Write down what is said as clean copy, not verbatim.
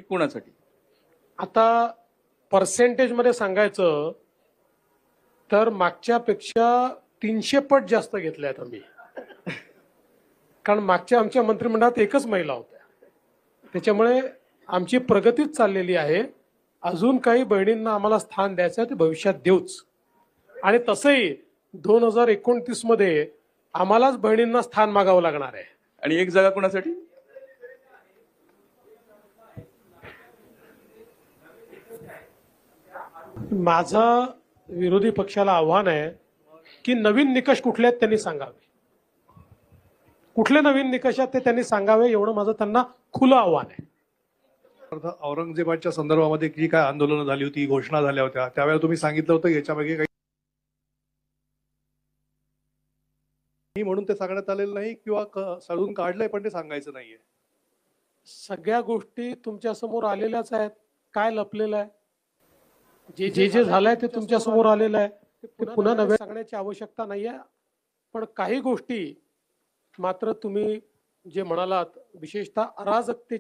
कोणासाठी? आता पर्सेंटेज मध्ये सांगायचं तर मागच्यापेक्षा 300 पट जास्त घेतल्यात आम्ही. कारण मागच्या आमच्या मंत्रिमंडळात एकच महिला होत्या. त्याच्यामुळे आमची प्रगतीच चाललेली आहे. अजून काही बहिणींना आम्हाला स्थान द्यायचं ते भविष्यात देऊच. आणि तसंही 2029 मध्ये आम्हालाच बहिणींना स्थान मागावं लागणार आहे. आणि एक जागा कोणासाठी? माझं विरोधी पक्षाला आव्हान आहे की नवीन निकष कुठले आहेत त्यांनी सांगावे. कुठले नवीन निकष आहेत ते त्यांनी सांगावे, एवढं माझं त्यांना खुलं आव्हान आहे. औरंगजेबाच्या संदर्भामध्ये जी काय आंदोलनं झाली होती, घोषणा झाल्या होत्या, त्यावेळेला तुम्ही सांगितलं होतं याच्यामागे काही म्हणून ते सांगण्यात आलेलं नाही किंवा सळून काढलंय पण ते सांगायचं नाहीये. सगळ्या गोष्टी तुमच्या समोर आलेल्याच आहेत. काय लपलेलं आहे? जे जे झालंय ते तुमच्या समोर आलेलं आहे. ते पुन्हा नव्या सांगण्याची आवश्यकता नाहीये. पण काही गोष्टी मात्र तुम्ही जे म्हणालात, विशेषतः अराजकतेच्या